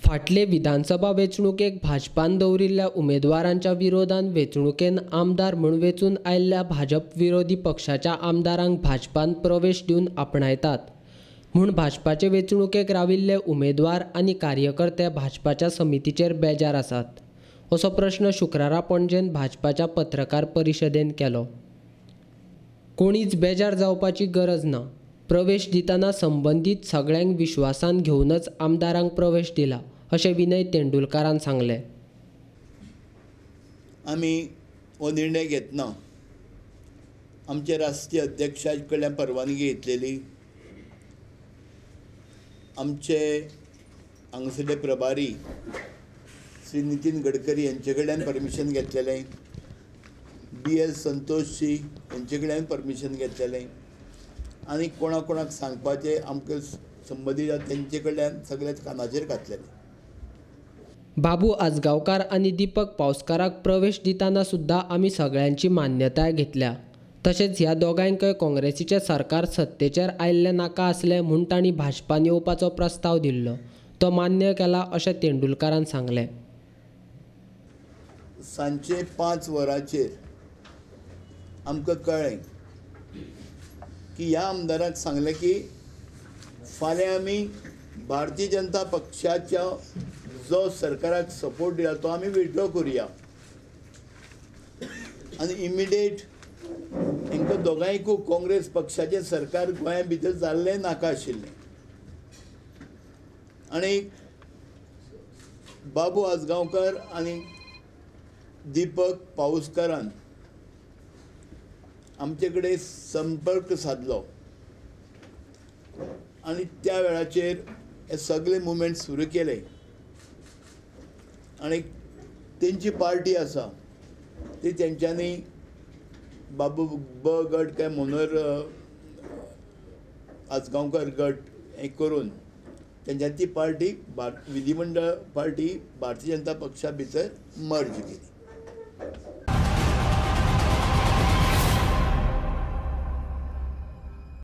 फाटले विधानसभा वेंचणुकेक भाजपान दवरिल्ल्या उमेदवारांच्या विरोधात वेंचणुकेन आमदार म्हूण वेंचून आयिल्ल्या भाजप विरोधी पक्षाच्या आमदारांक भाजपान प्रवेश दिवन आपणायतात म्हूण भाजपाचे वेंचणुकेक राविल्ले उमेदवार आनी कार्यकर्ते भाजपाच्या समितीचेर बेजार आसात असो प्रश्न शुक्रारा पणजेन भाजपाच्या पत्रकार परिशदेंत केलो। कोणीच बेजार जावपाची गरज ना। प्रवेश दितना संबंदीत सगळ्यांक विश्वासान घेवनच आमदारांक प्रवेश दिला अशें विनय तेंडुलकरान सांगलें। आमी हो निर्णय घेतना आमचे राष्ट्रीय अध्यक्षाचे कडल्यान परवानगी घेतलेली, आमचे हांगासरले प्रभारी श्री नितीन गडकरी यांचे कडल्यान परमिशन घेतलेलें, BL संतोषजी यांचे कडल्यान परमिशन घेतलेलें आनी कोणाक सांगपाचें आमकां संबंदीत तेंचे कडल्यान सगळ्याच कानाचेर घातलेलें। बाबू आजगांवकार आनी दीपक पावसकाराक प्रवेश दितना सुद्दां आमी सगळ्यांची मान्यताय घेतल्या। तशेंच ह्या दोगांयकय काँग्रेसीचें सरकार सत्तेचेर आयिल्लें नाका आसलें म्हूण तांणी भाजपान येवपाचो प्रस्ताव दिल्लो, तो मान्य केला अशें तेंडुलकरान सांगलें। सांजचे 5 वरांचेर आमकां कळ्ळें की ह्या आमदाराक सांगलें की फाल्यां आमी भारतीय जनता पक्षाच्या जो सरकाराक सपोर्ट दिला तो आमी विथड्रॉ करुया आनी इमिडिएट हांकां दोगांयकूय काँग्रेस पक्षाचें सरकार गोंया भितर जाल्लें नाका आशिल्लें आनी बाबू आजगांवकार आनी दीपक पाऊसकारान आमचे कडेन संपर्क साधलो आनी त्या वेळाचेर हे सगळे मुवमेंट सुरू केले आनी तेंची पार्टी आसा ती तेंच्यांनी बाबू ब गट काय मनोहर आजगांवकर गट हें करून तेंच्या ती पार्टी विधिमंडळ पार्टी भारतीय जनता पक्षा भितर मर्ज केली।